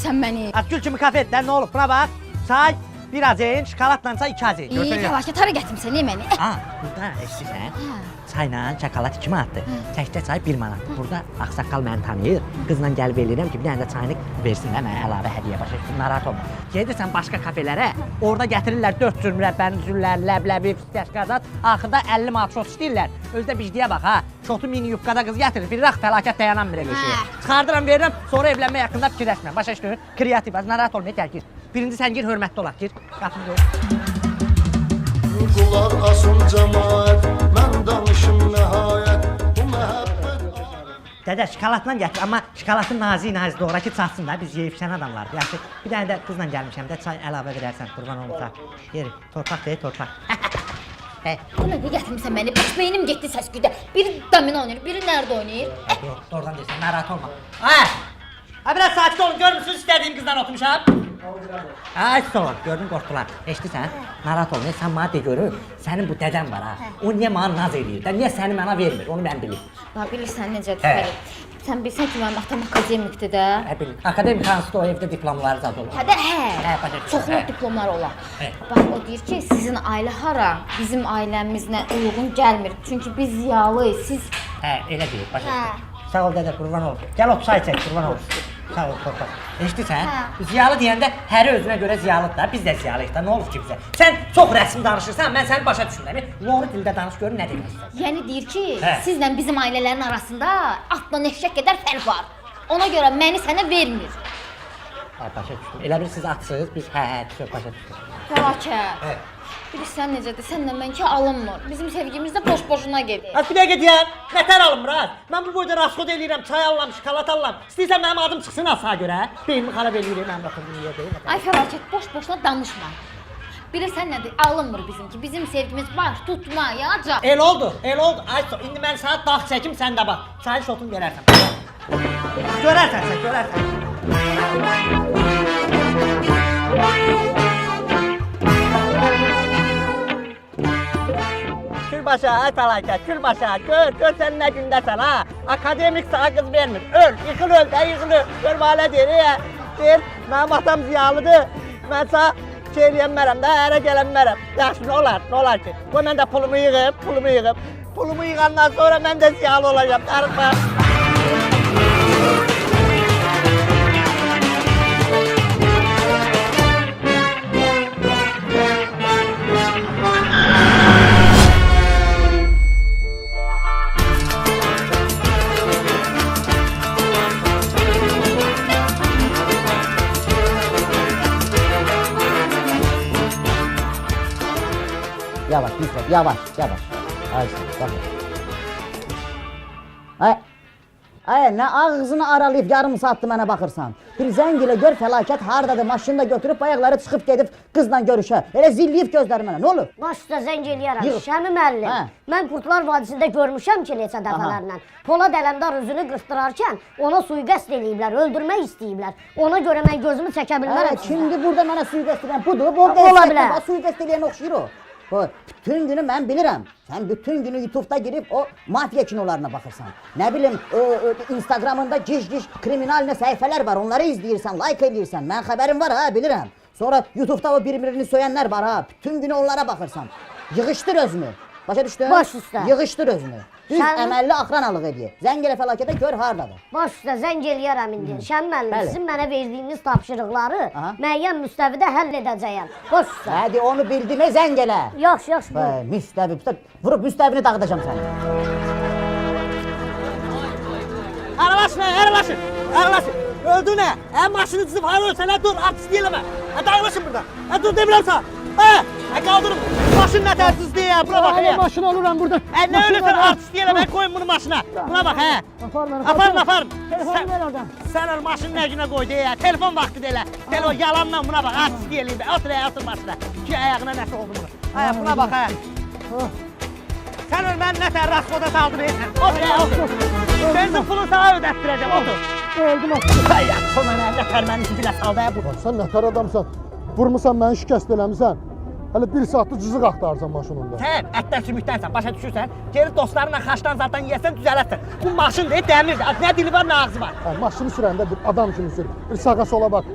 getmirsən məni? Gül kimi kafetlər nə olub? Buna bax. Çay bir azayın, şokoladlansa 2 azayın. Fəlakət hara gətirmisən məni? Burada eşitsən. Çayla şokolad 2 manatdır. Təkcə çay 1 manatdır. Burada ağsaqqal məni tanıyır. Qızla gəlib eləyirəm ki, bir dənə də çayını versin də mənə əlavə hədiyyə başa düşdün, narahat olma. Gedirsən başqa kafelərə, orada gətirirlər 4 cür mürəbbəni, üzürlər, ləbləbi, fistəşqazat, axırda 50 manat şot istəyirlər. Özdə bicdiyə bax ha. Şotu mini yubqada qız gətirir, bir rax fəlakət dayanan bir şeyə. Çıxardıram, verirəm, sonra evlənmə yaxında fikirləşmirəm. Başa düşdün? Kreativ, narahat olma, gəl gir. Birinci sən gir, hörmətli olaq, gir. Qapını qoy. Qulaq asın cəmaət, mən danışım nəhayət, bu məhəbbət... Dədə, şokoladla gətir, amma şokoladın nazik doğra ki, çatsın da, biz yeyib-şən adamlar. Yaxşı, bir dənə də qızla gəlmişəm də, çay əlavə verərsən, qurban olmasa. Yeri, torpaq deyil, torpaq. Buna nə gətirmisən məni? Baş beynim getdi səsküdə. Biri domino oynayır, biri nerede oynayır? Yox, doğrudan deyirsən, narahat olma. Biraz sakit olun, görmürsünüz istədiyim qızdan oturmuşam. Olun, gördün, qorxdular. Eşidirsən, narahat olma, sən mənə de görür, sənin bu dədəm var ha. O niyə mənə naz eləyir də, niyə səni mənə vermir, onu mən bilir. Bilirsən necədir Fərid? Sən bilsən ki, mənim atam akademikdir də. Akademik hansı da o evdə diplomları zad olur. Çoxlu diplomlar olan. Bax, o deyir ki, sizin ailə hara? Bizim ailəmizlə uyğun gəlmir. Çünki biz ziyalıyıq, siz... Elə deyir, başa düşdüm. Sağ ol dədə, qurban ol. Gəl o çay çək, qurban ol. Sağ ol, torpaq. Eşidirsən? Ziyalı deyəndə həri özünə görə ziyalıdır da, biz də ziyalıyıq da, nə olur ki bizə? Sən çox rəsmi danışırsan, mən səni başa düşürəm. Loğru dildə danış görüm, nə demək istəyirsən? Yəni deyir ki, sizlə bizim ailələrin arasında atla eşək qədər fərq var. Ona görə məni sənə vermir. Başa düşdüm. Elə bir siz atsınız, biz düşür, başa düşdüm. Fəlakət. Bilirsən necədir, sənlə mənki alınmır. Bizim sevgimiz də boş-boşuna gedir. Bir dəqiqə deyəm, nətər alınmır ha? Mən bu boyda raskod eləyirəm, çay alıram, şokolad alıram. İstəyirsən mənim adım çıxsın asağa görə, beynimi xarab eləyir, mənim baxımın niyə deyil. Ay fəlakət, boş-boşuna danışma. Bilirsən nədir, alınmır bizimki. Bizim sevgimiz baş tutmayacaq. El oldu. Ay, indi mən sana dağ çəkim, sən də bax. Çayın şotunu görərsən. Görərsən sən, görərsən. Külbaşa, ay fəlakət, külbaşa, gör sən nə gündəsən ha. Akademik sana qız vermir, yıxıl öl də, yıxılır. Gör malə deyir, deyir, mənim atam ziyalıdır. Mən sana şey eləyənmərəm də, ərə gələnmərəm. Yaxşı, nə olar ki? Qoy mən də pulumu yığıb. Pulumu yığandan sonra mən də ziyalı olacam, darıqma. Yavaş, lütfen, yavaş. Bakın. Ay, ne ağzını aralayıp yarım saatdir mənə baxırsan. Bir zəng ilə gör fəlakət hardadır, maşını da götürüb ayaqları çıxıb gedib qızla görüşə. Elə zilliyib gözləri mənə, nə olur? Başda zəng eləyərəm, Şəmi müəllim. Mən Qurtlar Vadisində görmüşəm ki, neçə dəfələrlə. Polad Ələmdar üzünü qırxdırarkən ona suiqəst eləyiblər, öldürmək istəyiblər. Ona görə mən gözümü çəkə bilmərəm. Şimdi burada mənə suiqəst eləyən budur, Ola bilər. suiqəst eləyən oxşuyur o. Bütün günü mən bilirəm. Sən bütün günü YouTube'da girib o mafiya kinolarına baxırsan. Nə bilim, Instagramında gic kriminal səhifələr var, onları izləyirsən, like eləyirsən. Mən xəbərim var ha, bilirəm. Sonra YouTube'da o bir-birini söyənlər var ha, bütün günü onlara baxırsan. Yığışdır özünü. Başa düşdün? Baş üstə. Yığışdır özünü. Düz əməlli axranalıq edir. Zəng elə fəlakətə gör hardadır. Baş üstə zəng eləyərəm indi. Şəmi müəllim, sizin mənə verdiyiniz tapşırıqları müəyyən müstəvidə həll edəcəyəm. Baş üstə. Hadi onu bildim, zəng elə. Yaxşı. Müstəvi, vurub müstəvini dağıdacam səni. Aralaşın. Öldü nə? Maşını cızıb hayır ölsənə, dur, artist deyələmə. Dağılaşın buradan. Dur, demirəm sana. Qaldırın. Maşın nə tərsiz deyə, buna bax. Maşın oluram burada. Nə ölürsən, artist deyələmə, qoyun bunu maşına. Buna bax, Aparın. Telefonu ver oradan. Sən öl maşını nə günə qoy deyə, telefon vaxtı deyə. Telefon yalanla buna bax, artist deyəliyim. Otur maşına. Ki ayağına nəsə oldu bunu. Buna bax, Sən öl, mən nətər raskoda saldım. Otur. Benzin pulu sana ödətdirəcəm, otur. Öldüm. Mənə nətər mənim bilə saldı bu. Sən nətər adamsan? Vurmusan məni şikəst eləmisən. Hələ 1 saatdır cızıq axtaracam maşınında. Sən ətdən sümükdənsən, başa düşürsən? Geri dostlarınla xaçdan zaten yeyəsən düzələrsən. Bu maşın deyil, dəmirdir. Nə dili var, nə ağzı var. Hə, maşını sürəndə bir adam kimi sür. Bir sağa sola bax.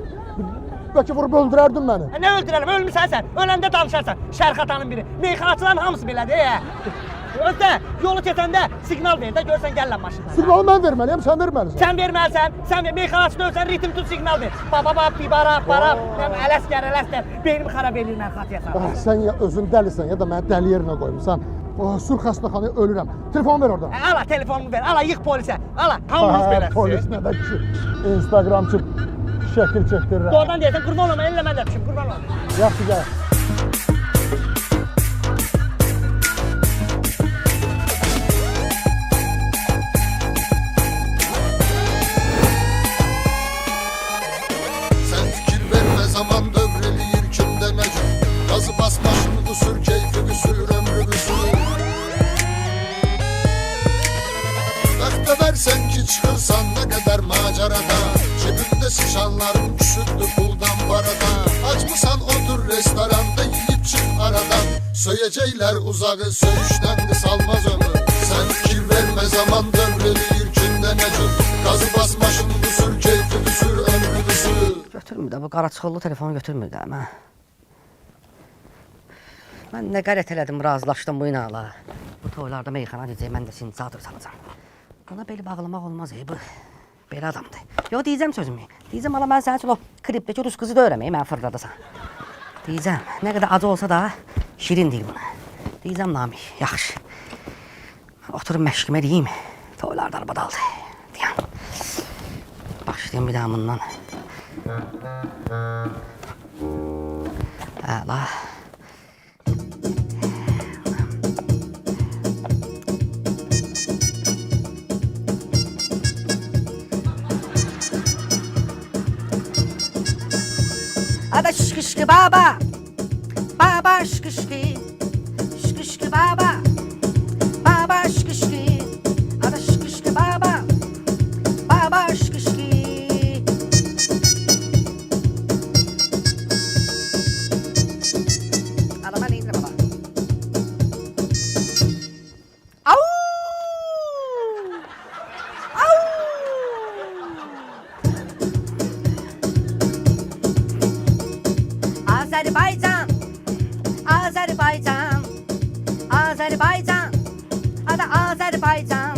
Bəlkə vurub öldürərdin məni. Nə öldürərəm, ölmüsən sən. Öləndə danışarsan. Şərxatanın biri. Meyxanaçıların hamısı belədir. Özdə yolu keçəndə siqnal ver də görsən gələn maşınlar. Siqnalı mən verməliyəm, sən verməlisən. Sən verməlisən. Sən meyxanaçıda ölsən ritm tut siqnal ver. Baba, bibara, para, ələskər. Beynimi xarab eləyir mən xatiyyəsən. Sən ya özün dəlisən ya da məni dəli yerinə qoymusan. Sür xəstəxanaya ölürəm. Telefon ver oradan. Ala telefonumu ver. Ala yığ polisə. Ala hamınız beləsiniz. Polis nə də ki, Instagramçı şəkil çəkdirirəm. Doğrudan deyəsən qurban olma, elə mən də düşüm, qurban olma. Yaxşı gəl. Sen fikir verme zaman devreliyir kimde ne gün. Gazı bas başını kusur keyfini sür ömrünü sür. Vakte versen ki çıkırsan ne kadar macerada. Cebimde sıçanların küsüldü puldan parada. Aç mısan otur restoranda yiyip çık aradan. Söyleyecekler uzağı söğüşten kısalmaz ömür. Sen fikir verme zaman devreliyir kimde ne gün. Gazı bas başını kusur keyfini sür ömrünü sür. Götürmür də, bu qaraçıqollu telefonu götürmür də mən. Mən nə qərət elədim, razılaşdım bu inala. Bu toylarda meyxana deyəcək, mən də sindicator salacam. Buna beli bağlamaq olmaz, bu belə adamdır. Yo, deyəcəm sözümü. Deyəcəm, ala mən sənin üçün o klipdəki rus qızı da öyrəməyim, mən fırladasan. Deyəcəm, nə qədər acı olsa da şirin deyil buna. Deyəcəm, Nami, yaxşı. Oturub məşqimə deyim, toylarda arabadaldır. Deyəm. Başlayayım bir daha bundan. Əla. Ada şıkışkı baba. Baba şıkışkı. Şıkışkı baba. Baba şıkışkı. Ada şıkışkı baba. Baba şıkışkı. Adama neydi baba? Au! Au! Azerbaycan, Azerbaycan, Azerbaycan, adı Azerbaycan,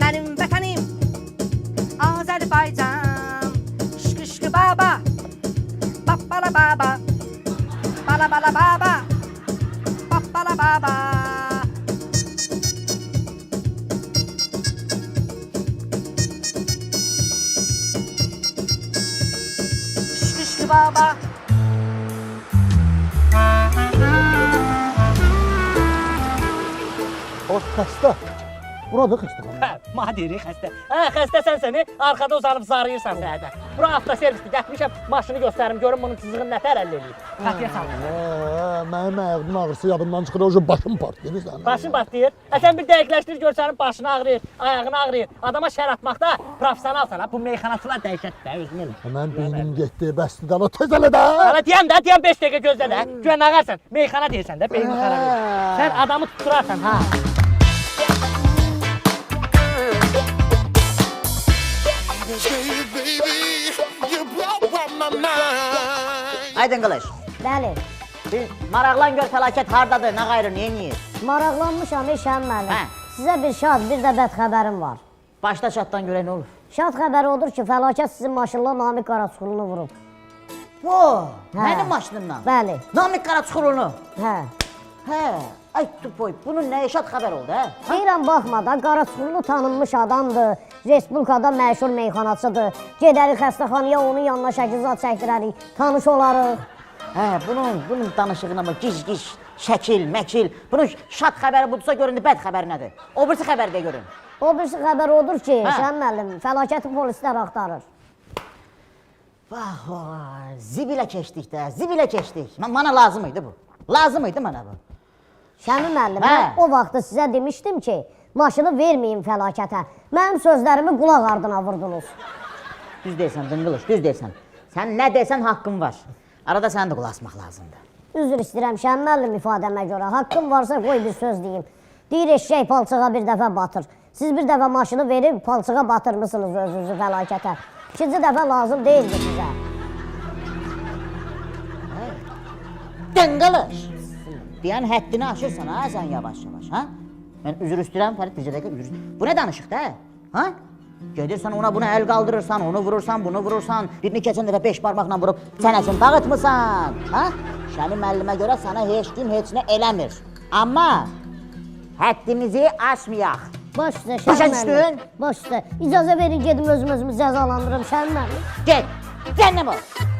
mənim vətənim, Azerbaycan, şıkışkı baba, babbala baba, bala bala baba, babbala baba. Şıkışkı baba. O xəstə. Burada xəstəxana. Madiri xəstə. Xəstəsən səni, arxada uzanıb zarıyırsan səhərdə. Bura avtoservisdir, gətirmişəm, maşını göstərim, görüm bunun cızığını nətər əldə eləyib. Xətiyə salın. Mənim ayağımın ağrısı yadımdan çıxır, o başım partlayır sənin. Başın batlayır. Sən bir dəqiqləşdir, gör sənin başını ağrıyır, ayağını ağrıyır. Adama şər atmaqda professionalsan, bu meyxanaçılar dəhşətdir də, özünü elə. Mən beynim getdi, bəsdir də, tez elə də. Hələ deyəm 5 dəqiqə gözlə də. Güvən ağarsan, meyxana deyirsən də, beynin xarab edir. Sən adamı tutturarsan, ha. Aydın Qılış, Bəli. bir maraqlan gör fəlakət hardadır, nə qayrı, neyiniyir? Maraqlanmışam Şən müəllim. Hə. Sizə bir şad, bir də bəd xəbərim var. Başda şaddan görək nə olur? Şad xəbəri odur ki, fəlakət sizin maşınla Namiq Qaraçuxurunu vurub. O, Hə. mənim maşınımla. Bəli. Namiq Qaraçuxurunu. Hə. Hə, ay tupoy, bunun nə şad xəbər oldu, hə? Deyirəm baxma da, Qaraçuxurlu tanınmış adamdır. Respublikada məşhur meyxanaçıdır. Gedərik xəstəxanaya, onun yanına şəkil zad çəkdirərik, tanış olarıq. Hə, bunun danışığına bax, gic, şəkil, məkil. Bunun şad xəbəri budursa görün, bəd xəbəri nədir? O birisi xəbəri də görün. O birisi xəbər odur ki, Hə. Şən müəllim, fəlakəti polislər axtarır. Vah, zibilə keçdik də, zibilə keçdik. Mənə lazım idi bu. Lazım idi mənə bu. Şəmi müəllim, Hə. mən o vaxtı sizə demişdim ki, maşını verməyin fəlakətə. Mənim sözlərimi qulaq ardına vurdunuz. Düz deyirsən, Dınqılış, düz deyirsən. Sən nə deyirsən haqqın var. Arada sən də qulaq asmaq lazımdır. Üzr istəyirəm Şəmin müəllim ifadəmə görə. Haqqım varsa qoy bir söz deyim. Deyir eşşək palçığa bir dəfə batır. Siz bir dəfə maşını verib palçığa batırmısınız özünüzü fəlakətə. İkinci dəfə lazım deyildi sizə. Dənqalış. Deyən həddini aşırsan ha sən yavaş-yavaş, ha? Mən üzr istəyirəm, Fərid bircə dəqiqə üzr. Bu nə danışıq da? Ha? Gedirsən ona buna əl qaldırırsan, onu vurursan, bunu vurursan, birini keçən dəfə 5 barmaqla vurub çənəsini dağıtmısan, ha? Şəmin müəllimə görə sənə heç kim heç nə eləmir. Amma həddimizi aşmayaq. Baş üstə Başa Şəmin düşdün? müəllim. Baş üstə. İcazə verin gedim özümü cəzalandırım Şəmin müəllim. Get, cənnəm ol.